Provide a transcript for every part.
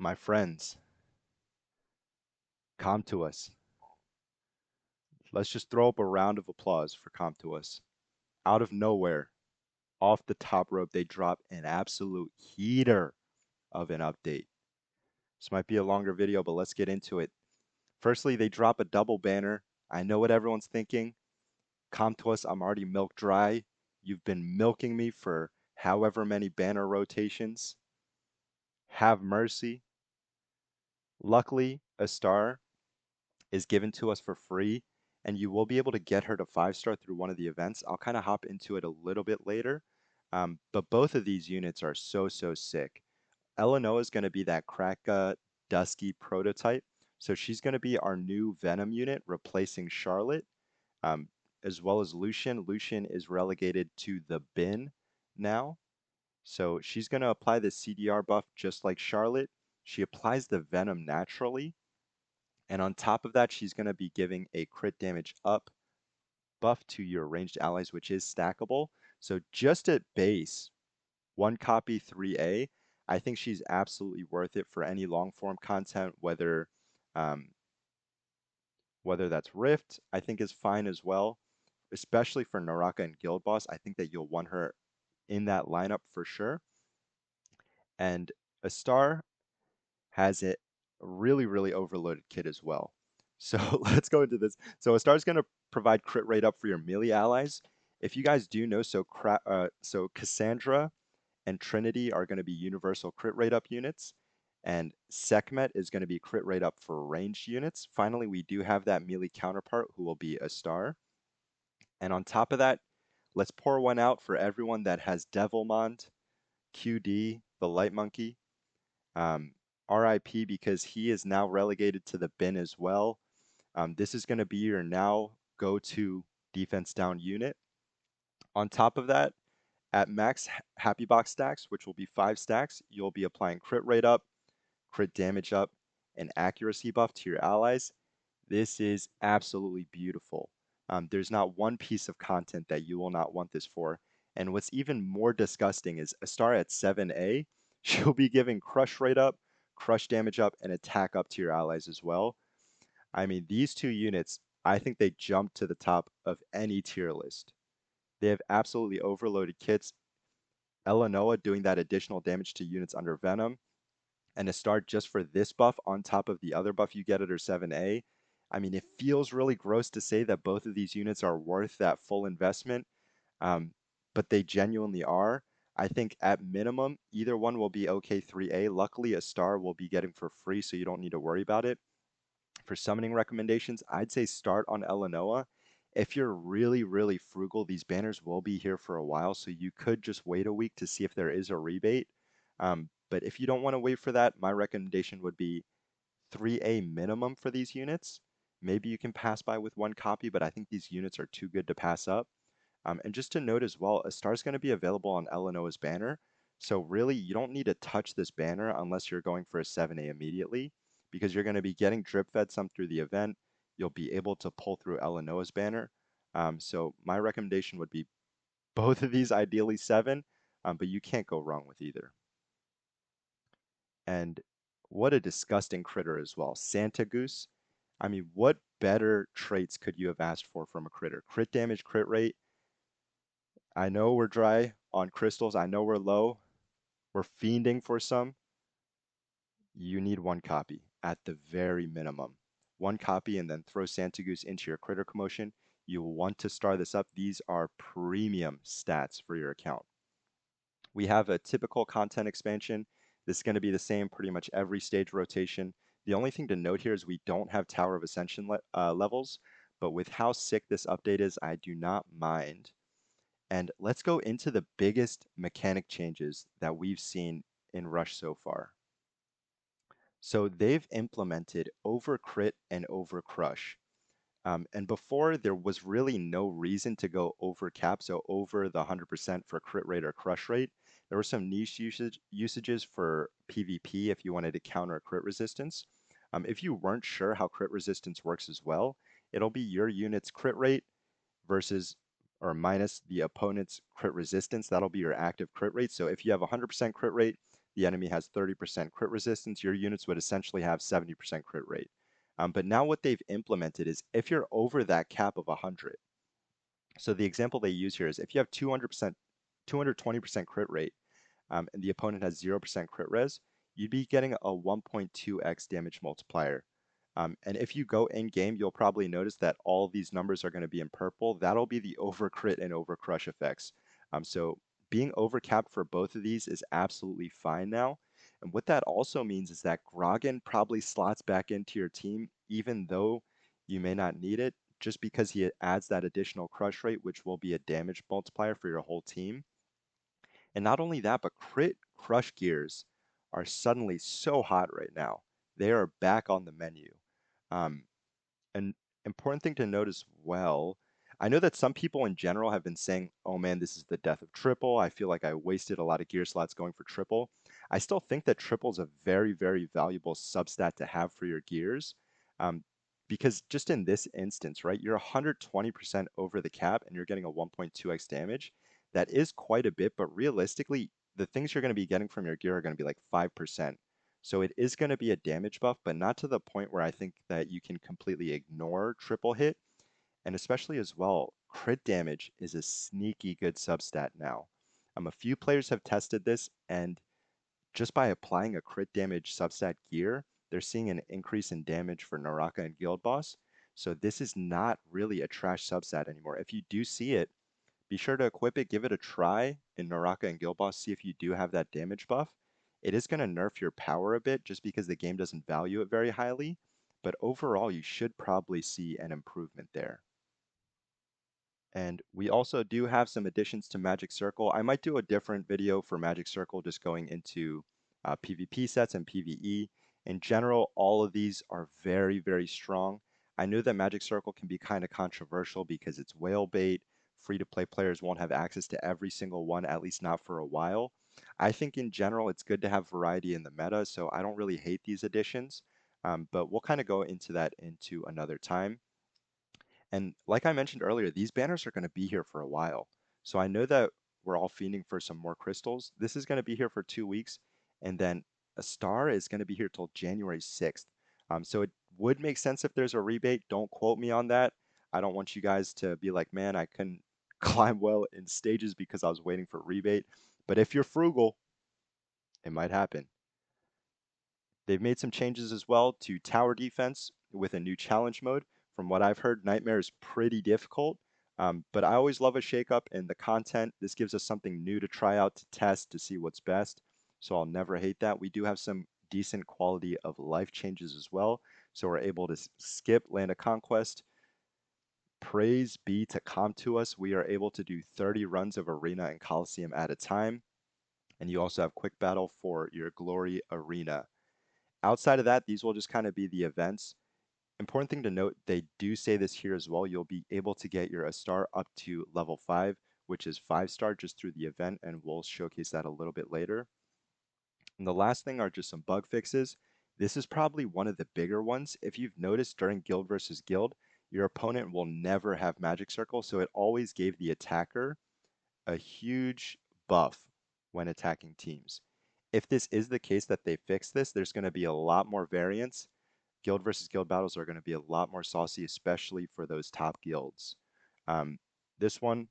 My friends, Comtuos. Let's just throw up a round of applause for Comtuos. Out of nowhere, off the top rope, they drop an absolute heater of an update. This might be a longer video, but let's get into it. Firstly, they drop a double banner. I know what everyone's thinking. Comtuos, I'm already milk dry. You've been milking me for however many banner rotations. Have mercy. Luckily, a star is given to us for free, and you will be able to get her to 5-star through one of the events. I'll kind of hop into it a little bit later. But both of these units are so sick. Eleanor is going to be that Kraka Dusky prototype. So she's going to be our new Venom unit, replacing Charlotte, um, as well as Lucian. Lucian is relegated to the bin now. So she's going to apply the CDR buff just like Charlotte. She applies the Venom naturally, and on top of that, she's going to be giving a crit damage up buff to your ranged allies, which is stackable. So just at base, one copy 3A, I think she's absolutely worth it for any long form content, um, whether that's Rift, I think is fine as well, especially for Naraka and Guild Boss. I think that you'll want her in that lineup for sure. And a star has a really overloaded kit as well. So let's go into this. So a star is going to provide crit rate up for your melee allies. If you guys do know, so Cassandra and Trinity are going to be universal crit rate up units, and Sekhmet is going to be crit rate up for ranged units. Finally, we do have that melee counterpart who will be a star. And on top of that, let's pour one out for everyone that has Devilmond, QD, the Light Monkey. Um, RIP because he is now relegated to the bin as well. This is going to be your now go-to defense down unit. On top of that, at max Happy Box stacks, which will be 5 stacks, you'll be applying crit rate up, crit damage up, and accuracy buff to your allies. This is absolutely beautiful. There's not one piece of content that you will not want this for. And what's even more disgusting is a star at 7A, she'll be giving crush rate up, crush damage up, and attack up to your allies as well. I mean, these two units, I think they jump to the top of any tier list. They have absolutely overloaded kits. Eleanor doing that additional damage to units under Venom, and a star just for this buff on top of the other buff you get at her 7A. I mean, it feels really gross to say that both of these units are worth that full investment, um, but they genuinely are. I think at minimum, either one will be okay 3A. Luckily, a star will be getting for free, so you don't need to worry about it. For summoning recommendations, I'd say start on Elenoa. If you're really frugal, these banners will be here for a while, so you could just wait a week to see if there is a rebate. But if you don't want to wait for that, my recommendation would be 3A minimum for these units. Maybe you can pass by with one copy, but I think these units are too good to pass up. And just to note as well, a star is going to be available on Elenoa's banner. So really, you don't need to touch this banner unless you're going for a 7A immediately, because you're going to be getting drip fed some through the event. You'll be able to pull through Elenoa's banner. So my recommendation would be both of these, ideally 7, but you can't go wrong with either. And what a disgusting critter as well. Santa Goose. I mean, what better traits could you have asked for from a critter? Crit damage, crit rate. I know we're dry on crystals. I know we're low. We're fiending for some. You need one copy at the very minimum. One copy and then throw Santa Goose into your critter commotion. You will want to star this up. These are premium stats for your account. We have a typical content expansion. This is going to be the same pretty much every stage rotation. The only thing to note here is we don't have Tower of Ascension levels, but with how sick this update is, I do not mind. And let's go into the biggest mechanic changes that we've seen in Rush so far. So they've implemented over crit and over crush. And before, there was really no reason to go over cap, so over the 100% for crit rate or crush rate. There were some niche usages for PvP if you wanted to counter crit resistance. If you weren't sure how crit resistance works as well, it'll be your unit's crit rate versus or minus the opponent's crit resistance. That'll be your active crit rate. So if you have 100% crit rate, the enemy has 30% crit resistance, your units would essentially have 70% crit rate. But now what they've implemented is if you're over that cap of 100, so the example they use here is if you have 200%, 220% crit rate, and the opponent has 0% crit res, you'd be getting a 1.2x damage multiplier. And if you go in game, you'll probably notice that all these numbers are going to be in purple. That'll be the over crit and over crush effects. So being overcapped for both of these is absolutely fine now. And what that also means is that Grogan probably slots back into your team, even though you may not need it, just because he adds that additional crush rate, which will be a damage multiplier for your whole team. And not only that, but crit crush gears are suddenly so hot right now. They are back on the menu. Um, an important thing to note as well, I know that some people in general have been saying, oh man, this is the death of triple. I feel like I wasted a lot of gear slots going for triple. I still think that triple is a very, very valuable substat to have for your gears. Um, because just in this instance, right, you're 120% over the cap and you're getting a 1.2x damage. That is quite a bit, but realistically, the things you're going to be getting from your gear are going to be like 5%. So it is going to be a damage buff, but not to the point where I think that you can completely ignore triple hit. And especially as well, crit damage is a sneaky good substat now. A few players have tested this, and just by applying a crit damage substat gear, they're seeing an increase in damage for Naraka and Guild Boss. So this is not really a trash substat anymore. If you do see it, be sure to equip it, give it a try in Naraka and Guild Boss, see if you do have that damage buff. It is going to nerf your power a bit just because the game doesn't value it very highly, but overall you should probably see an improvement there. And we also do have some additions to Magic Circle. I might do a different video for Magic Circle just going into PvP sets and PvE. In general, all of these are very, very strong. I know that Magic Circle can be kind of controversial because it's whale bait. Free-to-play players won't have access to every single one, at least not for a while. I think in general it's good to have variety in the meta, so I don't really hate these additions. But we'll kind of go into that into another time. And like I mentioned earlier, these banners are going to be here for a while. So I know that we're all fiending for some more crystals. This is going to be here for 2 weeks, and then a star is going to be here till January 6th. So it would make sense if there's a rebate. Don't quote me on that. I don't want you guys to be like, man, I couldn't climb well in stages because I was waiting for rebate. But if you're frugal, it might happen. They've made some changes as well to tower defense with a new challenge mode. From what I've heard, Nightmare is pretty difficult, but I always love a shakeup in the content. This gives us something new to try out, to test, to see what's best. So I'll never hate that. We do have some decent quality of life changes as well. So we're able to skip Land of Conquest. Praise be to Comtuos. We are able to do 30 runs of Arena and Coliseum at a time. And you also have Quick Battle for your Glory Arena. Outside of that, these will just kind of be the events. Important thing to note, they do say this here as well. You'll be able to get your Astar up to level 5, which is 5-star just through the event, and we'll showcase that a little bit later. And the last thing are just some bug fixes. This is probably one of the bigger ones. If you've noticed during Guild versus Guild, your opponent will never have Magic Circle, so it always gave the attacker a huge buff when attacking teams. If this is the case that they fix this, there's going to be a lot more variance. Guild versus guild battles are going to be a lot more saucy, especially for those top guilds. This one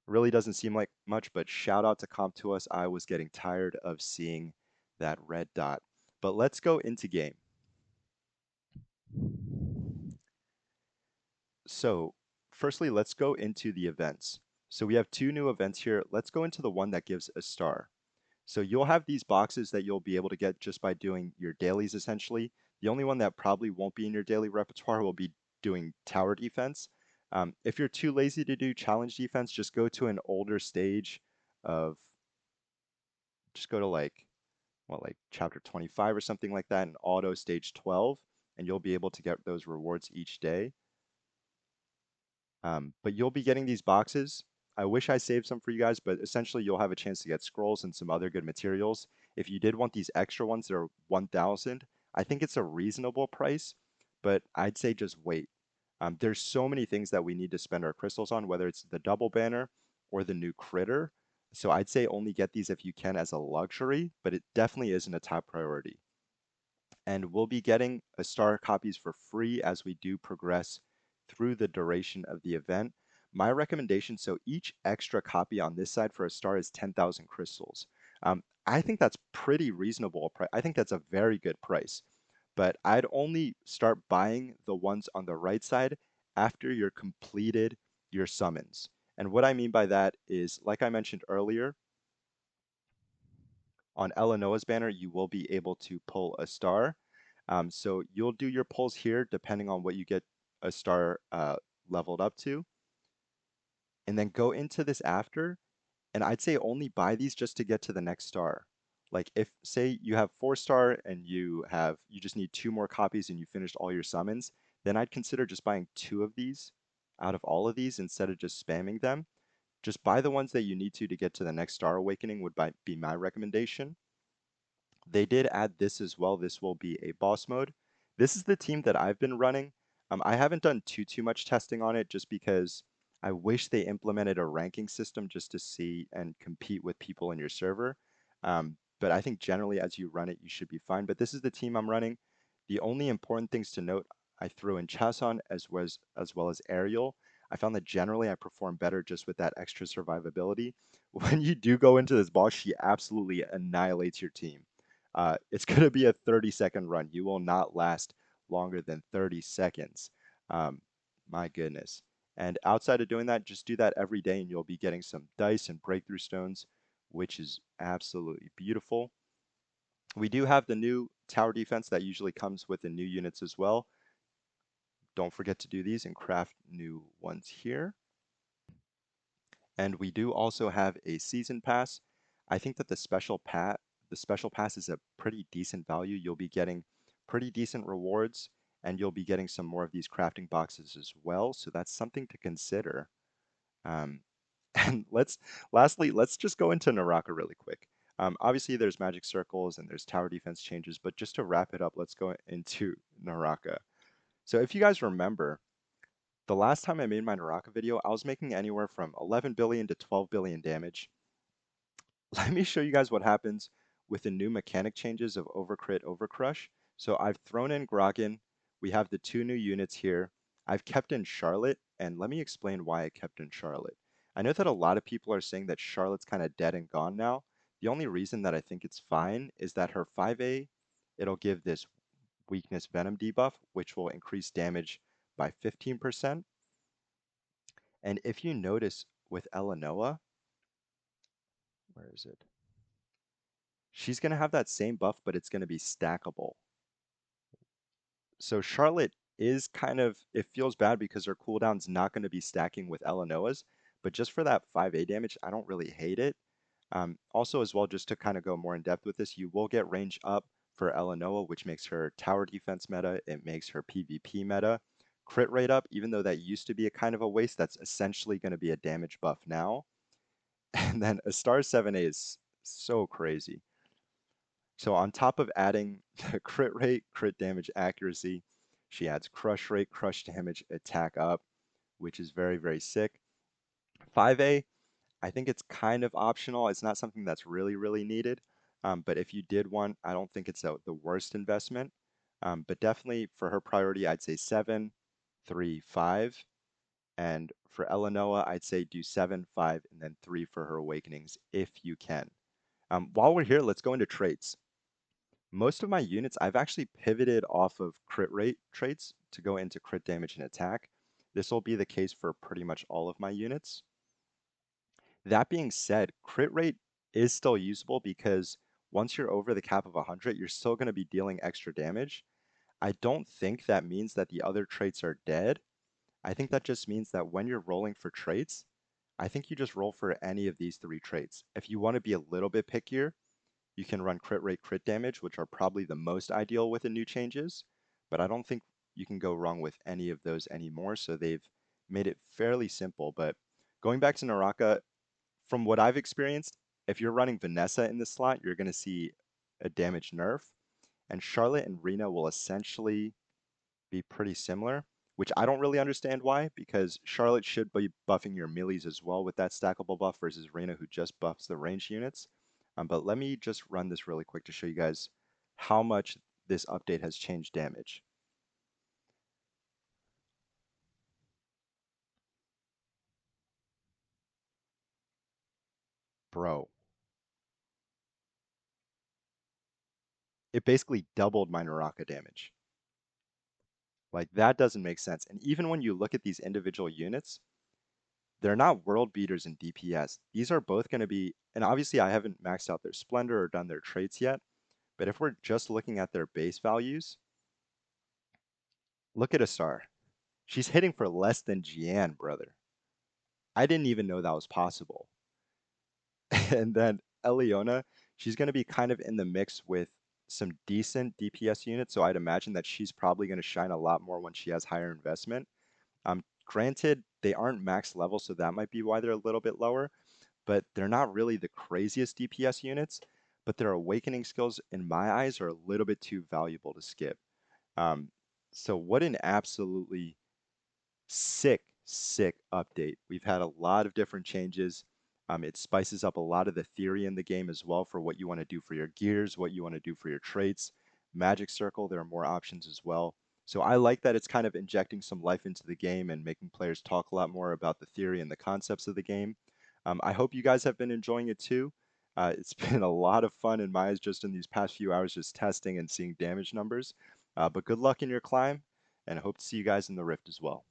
really doesn't seem like much, but shout out to Comtuos. I was getting tired of seeing that red dot. But let's go into game. So, firstly, let's go into the events. So we have two new events here. Let's go into the one that gives a star. So you'll have these boxes that you'll be able to get just by doing your dailies essentially. The only one that probably won't be in your daily repertoire will be doing tower defense. If you're too lazy to do challenge defense, just go to an older stage of, just go to like chapter 25 or something like that, and auto stage 12, and you'll be able to get those rewards each day. But you'll be getting these boxes. I wish I saved some for you guys, but essentially you'll have a chance to get scrolls and some other good materials. If you did want these extra ones, they're 1,000. I think it's a reasonable price, but I'd say just wait. There's so many things that we need to spend our crystals on, whether it's the double banner or the new critter. So I'd say only get these if you can as a luxury, but it definitely isn't a top priority. And we'll be getting a star copies for free as we do progress through the duration of the event. My recommendation, so each extra copy on this side for a star is 10,000 crystals. I think that's pretty reasonable. I think that's a very good price, but I'd only start buying the ones on the right side after you're completed your summons. And what I mean by that is, like I mentioned earlier, on Elenoa's banner, you will be able to pull a star. So you'll do your pulls here depending on what you get a star leveled up to, and then go into this after. And I'd say only buy these just to get to the next star. Like if say you have 4 star and you just need 2 more copies and you finished all your summons, then I'd consider just buying 2 of these out of all of these instead of just spamming them. Just buy the ones that you need to get to the next star awakening be my recommendation. They did add this as well. This will be a boss mode. This is the team that I've been running. I haven't done too much testing on it just because I wish they implemented a ranking system just to see and compete with people in your server. But I think generally as you run it, you should be fine. But this is the team I'm running. The only important things to note, I threw in Chason as well as Ariel. I found that generally I perform better just with that extra survivability. When you do go into this boss, she absolutely annihilates your team. It's going to be a 30-second run. You will not last longer than 30 seconds. Um, my goodness. And outside of doing that, just do that every day and you'll be getting some dice and breakthrough stones, which is absolutely beautiful. We do have the new tower defense that usually comes with the new units as well. Don't forget to do these and craft new ones here. And we do also have a season pass. I think that the special pass is a pretty decent value. You'll be getting pretty decent rewards and you'll be getting some more of these crafting boxes as well. So that's something to consider. Um, and lastly, let's just go into Naraka really quick. Obviously there's magic circles and there's tower defense changes, but just to wrap it up, let's go into Naraka. So if you guys remember, the last time I made my Naraka video, I was making anywhere from 11 billion to 12 billion damage. Let me show you guys what happens with the new mechanic changes of Overcrit Overcrush. So I've thrown in Grogan. We have the 2 new units here. I've kept in Charlotte, and let me explain why I kept in Charlotte. I know that a lot of people are saying that Charlotte's kind of dead and gone now. The only reason that I think it's fine is that her 5A, it'll give this weakness venom debuff, which will increase damage by 15%. And if you notice with Elenoa, where is it? She's going to have that same buff, but it's going to be stackable. So Charlotte is kind of, it feels bad because her cooldown's not going to be stacking with Elenoa's, but just for that 5A damage, I don't really hate it. Also, as well, just to kind of go more in depth with this, you will get range up for Elenoa, which makes her tower defense meta. It makes her PvP meta. Crit rate up, even though that used to be a kind of a waste, that's essentially going to be a damage buff now. And then a star 7A is so crazy. So on top of adding the crit rate, crit damage accuracy, she adds crush rate, crush damage, attack up, which is very, very sick. 5A, I think it's kind of optional. It's not something that's really, really needed. But if you did want, I don't think it's the worst investment. But definitely for her priority, I'd say 7, 3, 5. And for Elenoa, I'd say do 7, 5, and then 3 for her awakenings if you can. While we're here, let's go into traits. Most of my units, I've actually pivoted off of crit rate traits to go into crit damage and attack. This will be the case for pretty much all of my units. That being said, crit rate is still usable because once you're over the cap of 100, you're still going to be dealing extra damage. I don't think that means that the other traits are dead. I think that just means that when you're rolling for traits, I think you just roll for any of these 3 traits. If you want to be a little bit pickier, you can run crit rate, crit damage, which are probably the most ideal with the new changes, but I don't think you can go wrong with any of those anymore, so they've made it fairly simple. But going back to Naraka, from what I've experienced, if you're running Vanessa in this slot, you're going to see a damage nerf, and Charlotte and Rena will essentially be pretty similar. which I don't really understand why, because Charlotte should be buffing your melees as well with that stackable buff versus Reyna, who just buffs the range units. But let me just run this really quick to show you guys how much this update has changed damage. Bro, it basically doubled my Naraka damage. Like, that doesn't make sense. And even when you look at these individual units, they're not world beaters in DPS. These are both going to be, and obviously I haven't maxed out their Splendor or done their traits yet, but if we're just looking at their base values, look at Astar. She's hitting for less than Jian, brother. I didn't even know that was possible. And then Eliona, she's going to be kind of in the mix with some decent DPS units, so I'd imagine that she's probably going to shine a lot more when she has higher investment. Granted, they aren't max level, so that might be why they're a little bit lower, but they're not really the craziest DPS units, but their awakening skills, in my eyes, are a little bit too valuable to skip. Um, so what an absolutely sick, sick update. We've had a lot of different changes. It spices up a lot of the theory in the game as well for what you want to do for your gears, what you want to do for your traits. Magic Circle, there are more options as well. So I like that it's kind of injecting some life into the game and making players talk a lot more about the theory and the concepts of the game. I hope you guys have been enjoying it too. It's been a lot of fun in my eyes just in these past few hours just testing and seeing damage numbers. But good luck in your climb, and I hope to see you guys in the Rift as well.